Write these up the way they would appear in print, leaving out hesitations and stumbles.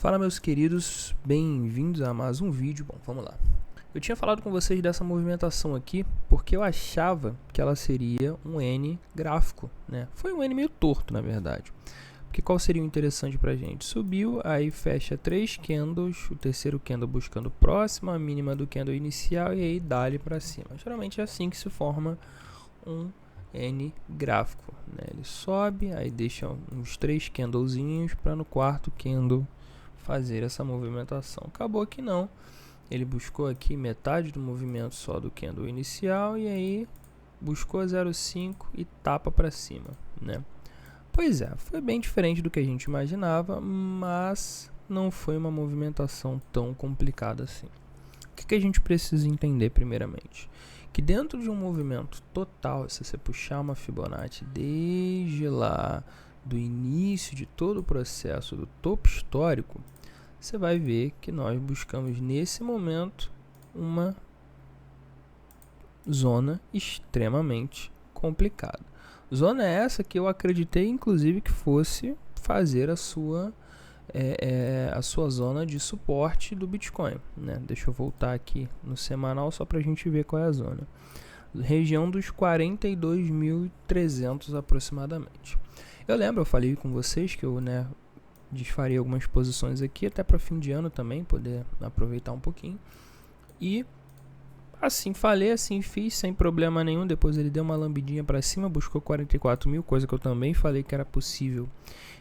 Fala, meus queridos, bem-vindos a mais um vídeo. Bom, vamos lá. Eu tinha falado com vocês dessa movimentação aqui porque eu achava que ela seria um N gráfico, né? Foi um N meio torto, na verdade. Porque qual seria o interessante pra gente? Subiu, aí fecha 3 candles, o terceiro candle buscando próximo, a mínima do candle inicial e aí dá-lhe pra cima. Geralmente é assim que se forma um N gráfico, né? Ele sobe, aí deixa uns 3 candlezinhos para no quarto candle fazer essa movimentação. Acabou que não. Ele buscou aqui metade do movimento só do candle inicial e aí buscou 0,5 e tapa para cima, né? Pois é, foi bem diferente do que a gente imaginava, mas não foi uma movimentação tão complicada assim. O que a gente precisa entender primeiramente? Que dentro de um movimento total, se você puxar uma Fibonacci desde lá do início de todo o processo do topo histórico, você vai ver que nós buscamos nesse momento uma zona extremamente complicada. Zona essa que eu acreditei inclusive que fosse fazer a sua zona de suporte do Bitcoin, né? Deixa eu voltar aqui no semanal só para a gente ver qual é a zona. Região dos 42.300 aproximadamente. Eu falei com vocês que eu desfaria algumas posições aqui, até para fim de ano também, poder aproveitar um pouquinho. E assim falei, assim fiz, sem problema nenhum. Depois ele deu uma lambidinha para cima, buscou 44 mil, coisa que eu também falei que era possível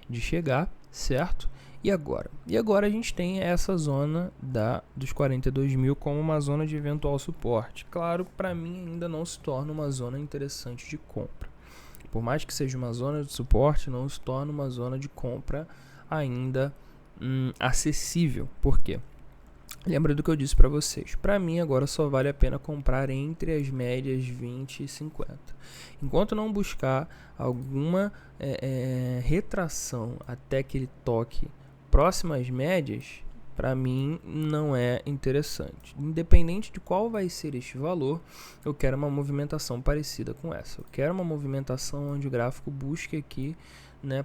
de chegar, certo? E agora? E agora a gente tem essa zona dos 42 mil como uma zona de eventual suporte. Claro, para mim ainda não se torna uma zona interessante de compra. Por mais que seja uma zona de suporte, não se torna uma zona de compra ainda acessível. Por quê? Lembra do que eu disse para vocês. Para mim agora só vale a pena comprar entre as médias 20 e 50. Enquanto não buscar alguma retração até que ele toque próximo às médias, para mim não é interessante. Independente de qual vai ser este valor, eu quero uma movimentação parecida com essa. Eu quero uma movimentação onde o gráfico busque aqui,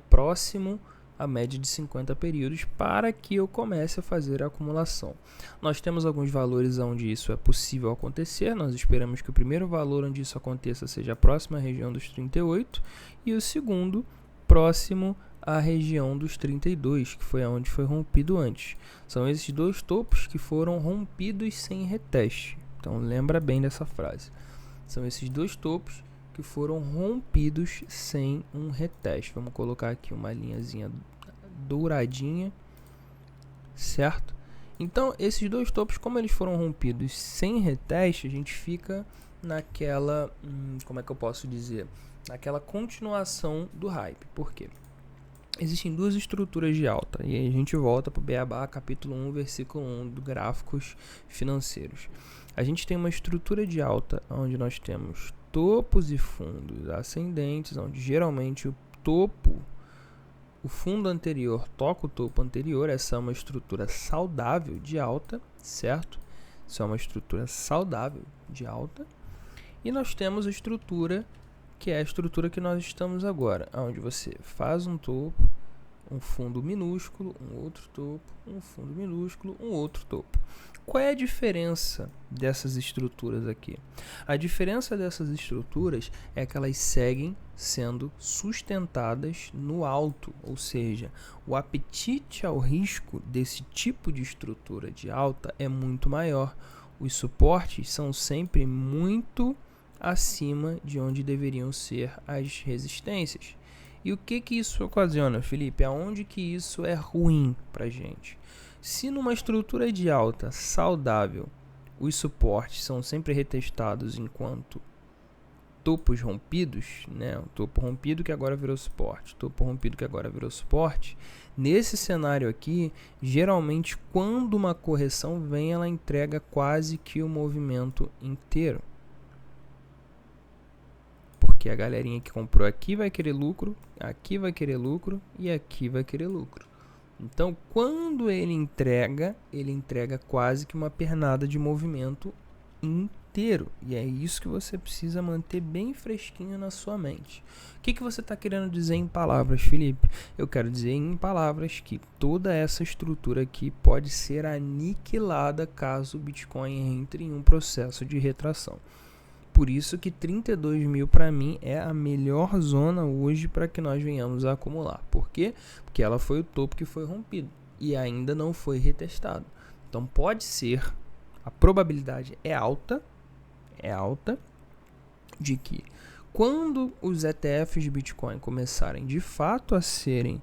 próximo a média de 50 períodos para que eu comece a fazer a acumulação. Nós temos alguns valores onde isso é possível acontecer. Nós esperamos que o primeiro valor onde isso aconteça seja a próxima região dos 38 e o segundo próximo à região dos 32, que foi onde foi rompido antes. São esses dois topos que foram rompidos sem reteste. Então lembra bem dessa frase. São esses dois topos que foram rompidos sem um reteste. Vamos colocar aqui uma linhazinha douradinha, certo? Então, esses dois topos, como eles foram rompidos sem reteste, a gente fica naquela, como é que eu posso dizer? Naquela continuação do hype. Por quê? Existem duas estruturas de alta, e aí a gente volta para o Beabá, capítulo 1, versículo 1 do Gráficos Financeiros. A gente tem uma estrutura de alta, onde nós temos topos e fundos ascendentes, onde geralmente o fundo anterior toca o topo anterior. Essa é uma estrutura saudável de alta, certo? Isso é uma estrutura saudável de alta. E nós temos a estrutura que é a estrutura que nós estamos agora, onde você faz um topo, um fundo minúsculo, um outro topo, um fundo minúsculo, um outro topo. Qual é a diferença dessas estruturas aqui? A diferença dessas estruturas é que elas seguem sendo sustentadas no alto, ou seja, o apetite ao risco desse tipo de estrutura de alta é muito maior. Os suportes são sempre muito acima de onde deveriam ser as resistências. E o que isso ocasiona, Felipe? Aonde que isso é ruim para a gente? Se numa estrutura de alta saudável, os suportes são sempre retestados enquanto topos rompidos, um topo rompido que agora virou suporte, topo rompido que agora virou suporte, nesse cenário aqui, geralmente quando uma correção vem, ela entrega quase que o movimento inteiro. Porque a galerinha que comprou aqui vai querer lucro, aqui vai querer lucro e aqui vai querer lucro. Então, quando ele entrega quase que uma pernada de movimento inteiro. E é isso que você precisa manter bem fresquinho na sua mente. O que você está querendo dizer em palavras, Felipe? Eu quero dizer em palavras que toda essa estrutura aqui pode ser aniquilada caso o Bitcoin entre em um processo de retração. Por isso que 32 mil para mim é a melhor zona hoje para que nós venhamos a acumular. Por quê? Porque ela foi o topo que foi rompido e ainda não foi retestado. Então pode ser, a probabilidade é alta de que quando os ETFs de Bitcoin começarem de fato a serem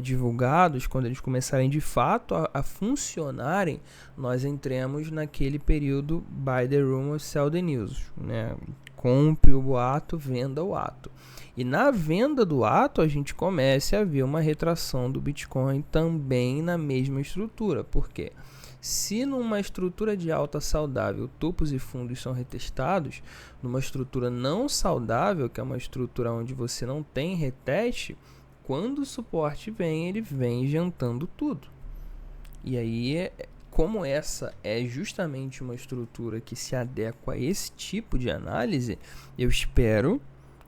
divulgados, quando eles começarem de fato a funcionarem, nós entremos naquele período buy the rumor, sell the news, né? Compre o boato, venda o ato. E na venda do ato a gente começa a ver uma retração do Bitcoin também na mesma estrutura. Por quê? Se numa estrutura de alta saudável topos e fundos são retestados, numa estrutura não saudável, que é uma estrutura onde você não tem reteste, quando o suporte vem, ele vem jantando tudo. E aí, como essa é justamente uma estrutura que se adequa a esse tipo de análise, eu espero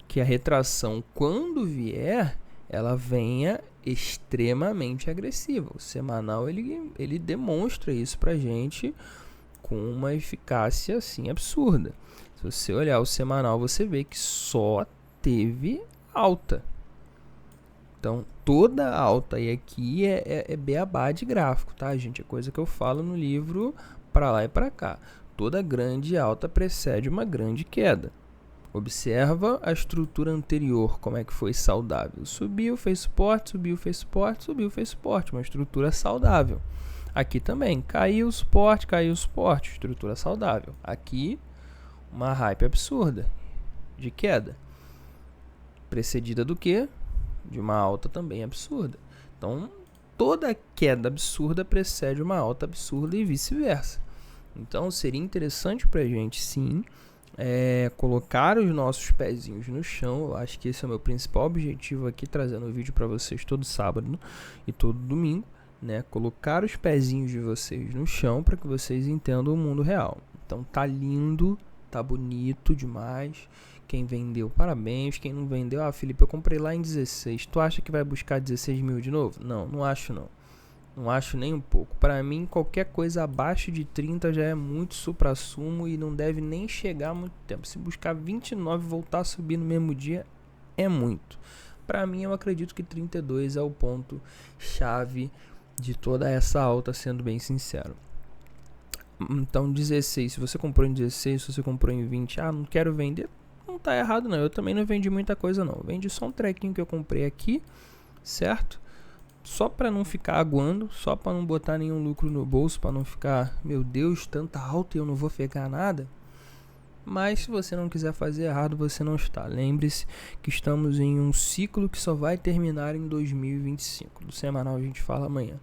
que a retração, quando vier, ela venha extremamente agressiva. O semanal ele demonstra isso pra gente com uma eficácia assim absurda. Se você olhar o semanal, você vê que só teve alta. Então, toda alta, e aqui é beabá de gráfico, tá, gente? É coisa que eu falo no livro para lá e para cá. Toda grande alta precede uma grande queda. Observa a estrutura anterior, como é que foi saudável. Subiu, fez suporte, subiu, fez suporte, subiu, fez suporte. Uma estrutura saudável. Aqui também, caiu suporte, estrutura saudável. Aqui, uma hype absurda de queda. Precedida do quê? De uma alta também absurda. Então, toda queda absurda precede uma alta absurda e vice-versa. Então, seria interessante para a gente, sim, colocar os nossos pezinhos no chão. Eu acho que esse é o meu principal objetivo aqui, trazendo o vídeo para vocês todo sábado e todo domingo, né? Colocar os pezinhos de vocês no chão para que vocês entendam o mundo real. Então, tá lindo, tá bonito demais. Quem vendeu, parabéns. Quem não vendeu, Felipe, eu comprei lá em 16. Tu acha que vai buscar 16 mil de novo? Não, não acho não. Não acho nem um pouco. Para mim, qualquer coisa abaixo de 30 já é muito supra-sumo e não deve nem chegar há muito tempo. Se buscar 29 e voltar a subir no mesmo dia, é muito. Para mim, eu acredito que 32 é o ponto chave de toda essa alta, sendo bem sincero. Então, 16, se você comprou em 16, se você comprou em 20, não quero vender, não tá errado não. Eu também não vendi muita coisa não. Vendi só um trequinho que eu comprei aqui, certo? Só para não ficar aguando, só para não botar nenhum lucro no bolso, para não ficar, meu Deus, tanta alta e eu não vou pegar nada. Mas se você não quiser fazer errado, você não está. Lembre-se que estamos em um ciclo que só vai terminar em 2025. Do semanal a gente fala amanhã.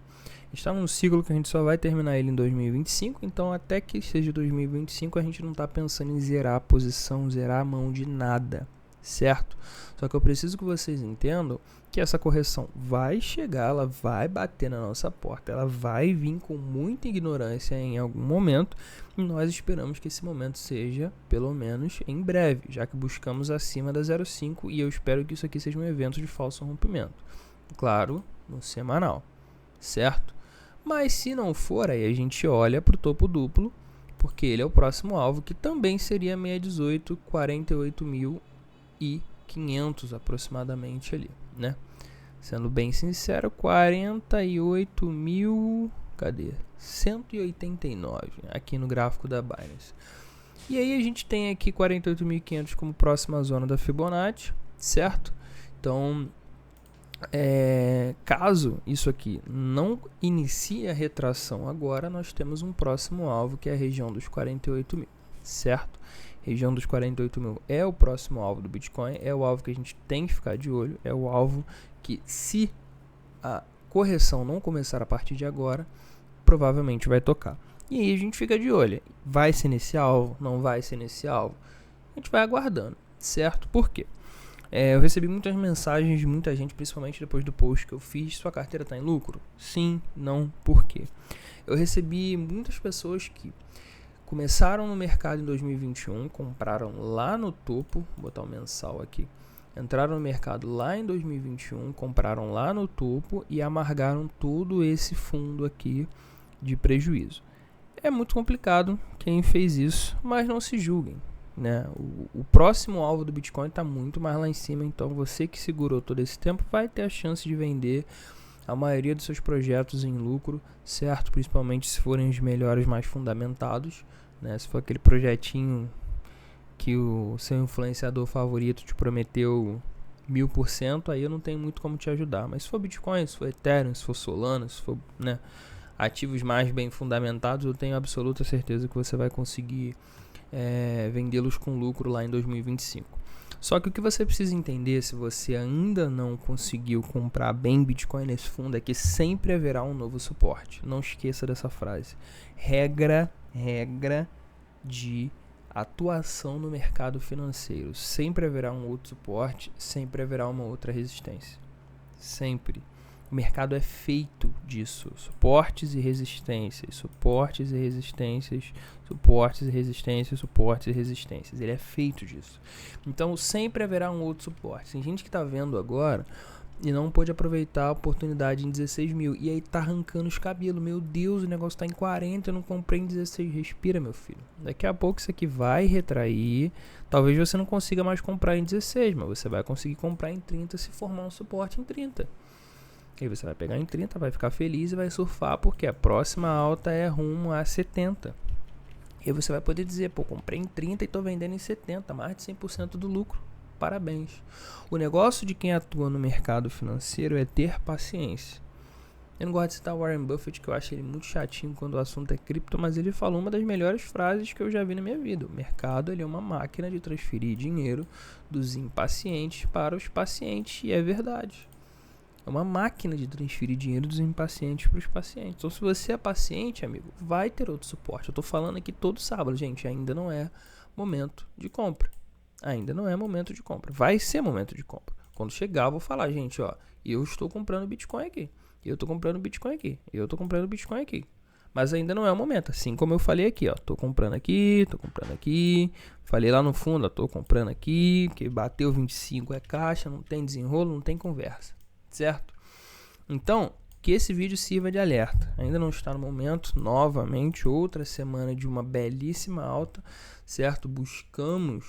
Está num ciclo que a gente só vai terminar ele em 2025, então até que seja 2025 a gente não está pensando em zerar a posição, zerar a mão de nada, certo? Só que eu preciso que vocês entendam que essa correção vai chegar, ela vai bater na nossa porta, ela vai vir com muita ignorância em algum momento e nós esperamos que esse momento seja pelo menos em breve, já que buscamos acima da 0,5 e eu espero que isso aqui seja um evento de falso rompimento, claro, no semanal, certo? Mas se não for, aí a gente olha para o topo duplo, porque ele é o próximo alvo, que também seria 618, 48.500 aproximadamente ali, né? Sendo bem sincero, 48.000, cadê? 189 aqui no gráfico da Binance. E aí a gente tem aqui 48.500 como próxima zona da Fibonacci, certo? Então, caso isso aqui não inicie a retração agora, nós temos um próximo alvo que é a região dos 48.000, certo? Região dos 48.000 é o próximo alvo do Bitcoin, é o alvo que a gente tem que ficar de olho, é o alvo que, se a correção não começar a partir de agora, provavelmente vai tocar. E aí a gente fica de olho, vai ser nesse alvo, não vai ser nesse alvo? A gente vai aguardando, certo? Por quê? Eu recebi muitas mensagens de muita gente, principalmente depois do post que eu fiz. Sua carteira está em lucro? Sim, não, por quê? Eu recebi muitas pessoas que começaram no mercado em 2021, compraram lá no topo, vou botar o mensal aqui, entraram no mercado lá em 2021, compraram lá no topo e amargaram todo esse fundo aqui de prejuízo. É muito complicado quem fez isso, mas não se julguem, né? O próximo alvo do Bitcoin está muito mais lá em cima, então você que segurou todo esse tempo vai ter a chance de vender a maioria dos seus projetos em lucro, certo? Principalmente se forem os melhores, mais fundamentados, né? Se for aquele projetinho que o seu influenciador favorito te prometeu 1000%, aí eu não tenho muito como te ajudar. Mas se for Bitcoin, se for Ethereum, se for Solana, se for, né, ativos mais bem fundamentados, eu tenho absoluta certeza que você vai conseguir vendê-los com lucro lá em 2025. Só que o que você precisa entender, se você ainda não conseguiu comprar bem Bitcoin nesse fundo, é que sempre haverá um novo suporte. Não esqueça dessa frase. Regra de atuação no mercado financeiro. Sempre haverá um outro suporte, sempre haverá uma outra resistência. Sempre. O mercado é feito disso. Suportes e resistências, suportes e resistências, suportes e resistências, suportes e resistências. Ele é feito disso. Então sempre haverá um outro suporte. Tem gente que está vendo agora e não pôde aproveitar a oportunidade em 16 mil. E aí tá arrancando os cabelos. Meu Deus, o negócio tá em 40, eu não comprei em 16. Respira, meu filho. Daqui a pouco isso aqui vai retrair. Talvez você não consiga mais comprar em 16, mas você vai conseguir comprar em 30 se formar um suporte em 30. Aí você vai pegar em 30, vai ficar feliz e vai surfar, porque a próxima alta é rumo a 70. E aí você vai poder dizer, pô, comprei em 30 e tô vendendo em 70, mais de 100% do lucro. Parabéns. O negócio de quem atua no mercado financeiro é ter paciência. Eu não gosto de citar Warren Buffett, que eu acho ele muito chatinho quando o assunto é cripto, mas ele falou uma das melhores frases que eu já vi na minha vida. O mercado ele é uma máquina de transferir dinheiro dos impacientes para os pacientes, e é verdade. É uma máquina de transferir dinheiro dos impacientes para os pacientes. Então, se você é paciente, amigo, vai ter outro suporte. Eu estou falando aqui todo sábado, gente. Ainda não é momento de compra. Ainda não é momento de compra. Vai ser momento de compra. Quando chegar, eu vou falar, gente, ó, eu estou comprando Bitcoin aqui. Eu estou comprando Bitcoin aqui. Eu estou comprando Bitcoin aqui. Mas ainda não é o momento. Assim como eu falei aqui, ó. Tô comprando aqui, tô comprando aqui. Falei lá no fundo, ó, tô comprando aqui. Porque bateu 25 é caixa, não tem desenrolo, não tem conversa. Certo? Então, que esse vídeo sirva de alerta. Ainda não está no momento, novamente, outra semana de uma belíssima alta, certo? Buscamos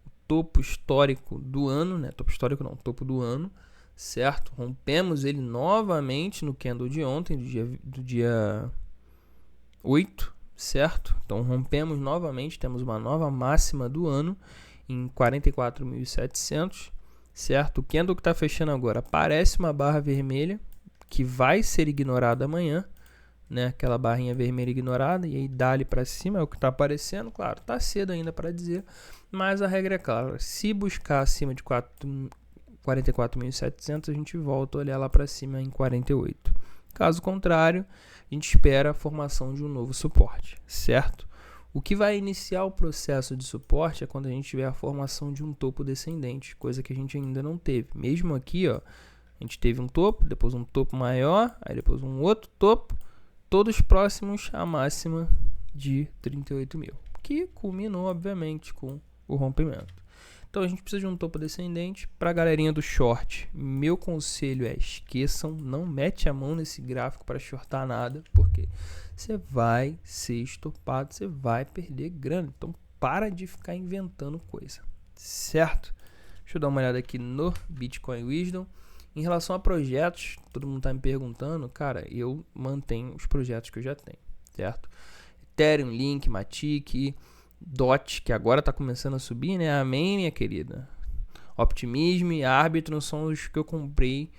o topo histórico do ano, né? Topo histórico não, topo do ano, certo? Rompemos ele novamente no candle de ontem, do dia 8, certo? Então, rompemos novamente, temos uma nova máxima do ano em 44.700. Certo? O candle que está fechando agora parece uma barra vermelha que vai ser ignorada amanhã, né? Aquela barrinha vermelha ignorada, e aí dá-lhe para cima, é o que está aparecendo. Claro, está cedo ainda para dizer, mas a regra é clara. Se buscar acima de 44.700, a gente volta a olhar lá para cima em 48. Caso contrário, a gente espera a formação de um novo suporte, certo? O que vai iniciar o processo de suporte é quando a gente tiver a formação de um topo descendente, coisa que a gente ainda não teve. Mesmo aqui, ó, a gente teve um topo, depois um topo maior, aí depois um outro topo, todos próximos à máxima de 38 mil, que culminou, obviamente, com o rompimento. Então a gente precisa de um topo descendente. Para a galerinha do short, meu conselho é esqueçam, não mete a mão nesse gráfico para shortar nada, porque você vai ser estopado, você vai perder grana. Então para de ficar inventando coisa, certo? Deixa eu dar uma olhada aqui no Bitcoin Wisdom. Em relação a projetos, todo mundo está me perguntando, cara, eu mantenho os projetos que eu já tenho, certo? Ethereum, Link, Matic, DOT, que agora está começando a subir, né? Amém, minha querida. Optimism e Arbitrum são os que eu comprei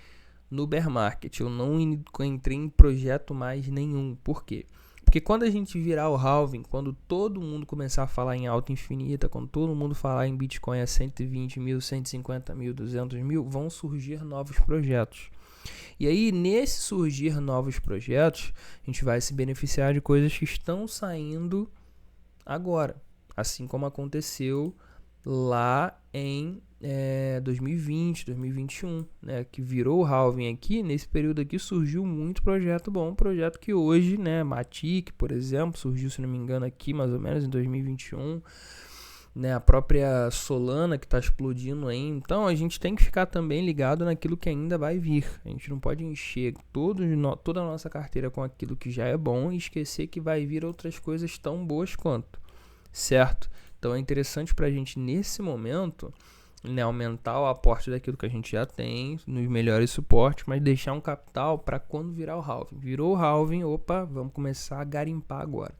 no bear market. Eu não entrei em projeto mais nenhum. Por quê? Porque quando a gente virar o halving, quando todo mundo começar a falar em alta infinita, quando todo mundo falar em Bitcoin a 120 mil, 150 mil, 200 mil, vão surgir novos projetos. E aí, nesse surgir novos projetos, a gente vai se beneficiar de coisas que estão saindo agora. Assim como aconteceu lá em 2020, 2021, né, que virou o halving aqui. Nesse período aqui surgiu muito projeto bom, projeto que hoje, né, Matic, por exemplo, surgiu, se não me engano, aqui mais ou menos em 2021, né, a própria Solana que está explodindo aí. Então a gente tem que ficar também ligado naquilo que ainda vai vir. A gente não pode encher toda a nossa carteira com aquilo que já é bom e esquecer que vai vir outras coisas tão boas quanto, certo? Então é interessante para a gente nesse momento, né, aumentar o aporte daquilo que a gente já tem nos melhores suportes, mas deixar um capital para quando virar o halving. Virou o halving, opa, vamos começar a garimpar agora.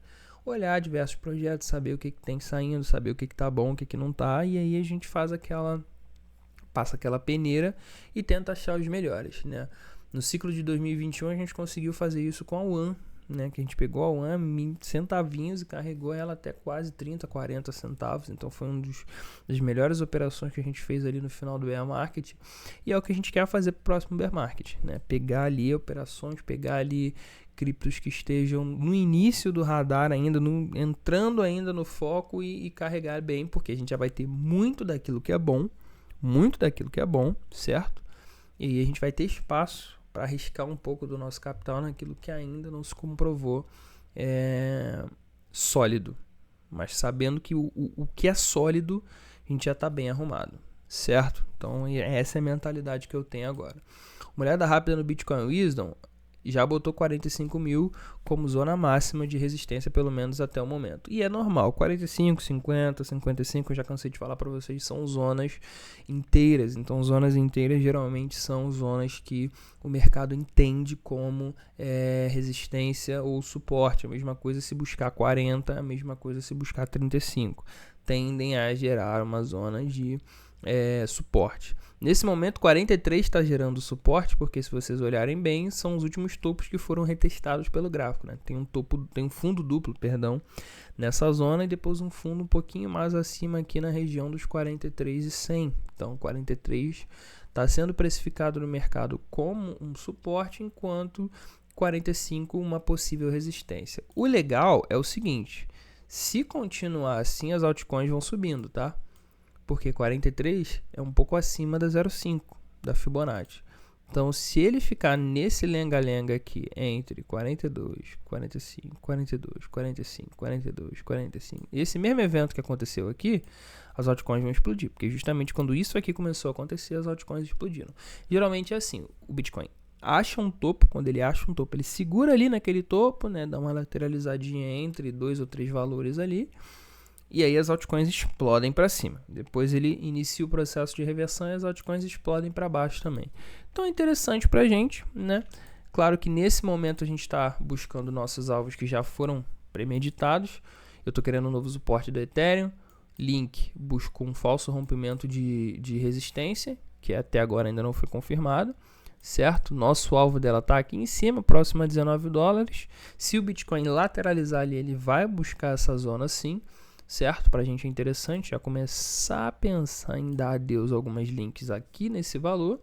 Olhar diversos projetos, saber o que tem saindo, saber o que tá bom, o que não tá, e aí a gente passa aquela peneira e tenta achar os melhores, né? No ciclo de 2021 a gente conseguiu fazer isso com a One, né? Que a gente pegou a One centavinhos e carregou ela até quase 30, 40 centavos, então foi das melhores operações que a gente fez ali no final do bear market, e é o que a gente quer fazer pro próximo bear market, né? Pegar ali operações, pegar ali criptos que estejam no início do radar ainda, entrando ainda no foco e carregar bem, porque a gente já vai ter muito daquilo que é bom, certo? E aí a gente vai ter espaço para arriscar um pouco do nosso capital naquilo que ainda não se comprovou sólido, mas sabendo que o que é sólido a gente já está bem arrumado, certo? Então essa é a mentalidade que eu tenho agora. Uma olhada rápida no Bitcoin Wisdom, já botou 45 mil como zona máxima de resistência, pelo menos até o momento. E é normal, 45, 50, 55, eu já cansei de falar para vocês, são zonas inteiras. Então, zonas inteiras geralmente são zonas que o mercado entende como resistência ou suporte. A mesma coisa se buscar 40, a mesma coisa se buscar 35. Tendem a gerar uma zona de suporte. Nesse momento 43 está gerando suporte, porque se vocês olharem bem, são os últimos topos que foram retestados pelo gráfico, né? Tem um fundo duplo, nessa zona, e depois um fundo um pouquinho mais acima aqui na região dos 43,100. Então 43 está sendo precificado no mercado como um suporte, enquanto 45 uma possível resistência. O legal é o seguinte, se continuar assim, as altcoins vão subindo, tá? Porque 43 é um pouco acima da 0,5 da Fibonacci. Então, se ele ficar nesse lenga-lenga aqui entre 42, 45, 42, 45, 42, 45, esse mesmo evento que aconteceu aqui, as altcoins vão explodir. Porque justamente quando isso aqui começou a acontecer, as altcoins explodiram. Geralmente é assim, o Bitcoin acha um topo, quando ele acha um topo, ele segura ali naquele topo, né, dá uma lateralizadinha entre 2 ou 3 valores ali, e aí as altcoins explodem para cima. Depois ele inicia o processo de reversão e as altcoins explodem para baixo também. Então é interessante para a gente, né? Claro que nesse momento a gente está buscando nossos alvos que já foram premeditados. Eu estou querendo um novo suporte do Ethereum. Link buscou um falso rompimento de resistência, que até agora ainda não foi confirmado, certo? Nosso alvo dela está aqui em cima, próximo a 19 dólares. Se o Bitcoin lateralizar ali, ele vai buscar essa zona sim, certo? Para a gente é interessante já começar a pensar em dar adeus a algumas links aqui nesse valor.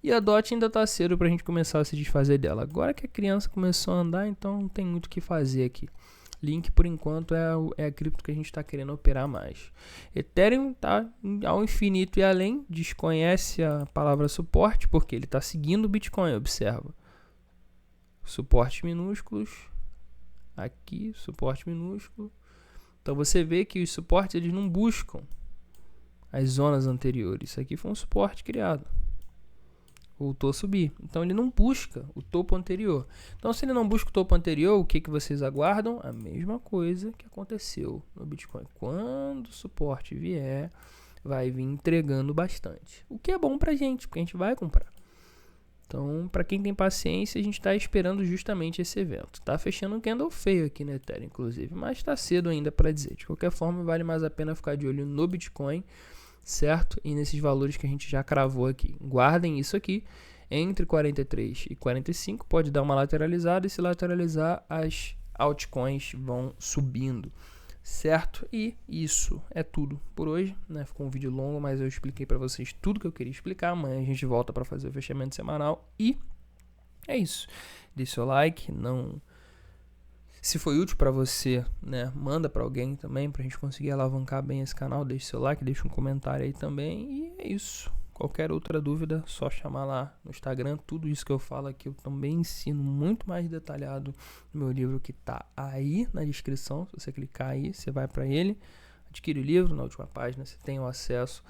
E a DOT ainda está cedo para a gente começar a se desfazer dela. Agora que a criança começou a andar, então não tem muito o que fazer aqui. Link, por enquanto, é a cripto que a gente está querendo operar mais. Ethereum está ao infinito e além, desconhece a palavra suporte, porque ele está seguindo o Bitcoin, observa. Suportes minúsculos, aqui, suporte minúsculo. Então você vê que os suportes eles não buscam as zonas anteriores. Isso aqui foi um suporte criado. Voltou a subir. Então ele não busca o topo anterior. Então se ele não busca o topo anterior, o que vocês aguardam? A mesma coisa que aconteceu no Bitcoin. Quando o suporte vier, vai vir entregando bastante. O que é bom pra gente, porque a gente vai comprar. Então, para quem tem paciência, a gente está esperando justamente esse evento. Tá fechando um candle feio aqui no Ethereum, inclusive, mas está cedo ainda para dizer. De qualquer forma, vale mais a pena ficar de olho no Bitcoin, certo? E nesses valores que a gente já cravou aqui. Guardem isso aqui, entre 43 e 45, pode dar uma lateralizada, e se lateralizar, as altcoins vão subindo. Certo? E isso é tudo por hoje, né? Ficou um vídeo longo, mas eu expliquei para vocês tudo que eu queria explicar. Amanhã a gente volta para fazer o fechamento semanal e é isso. Deixe seu like, não Se foi útil para você, né, manda para alguém também, pra gente conseguir alavancar bem esse canal. Deixe seu like, deixa um comentário aí também. E é isso. Qualquer outra dúvida, só chamar lá no Instagram. Tudo isso que eu falo aqui eu também ensino muito mais detalhado no meu livro, que tá aí na descrição. Se você clicar aí, você vai para ele, adquire o livro. Na última página você tem o acesso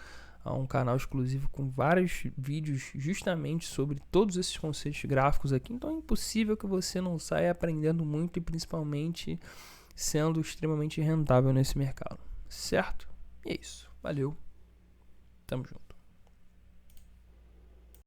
a um canal exclusivo com vários vídeos justamente sobre todos esses conceitos gráficos aqui. Então é impossível que você não saia aprendendo muito e principalmente sendo extremamente rentável nesse mercado, certo? E é isso. Valeu. Tamo junto.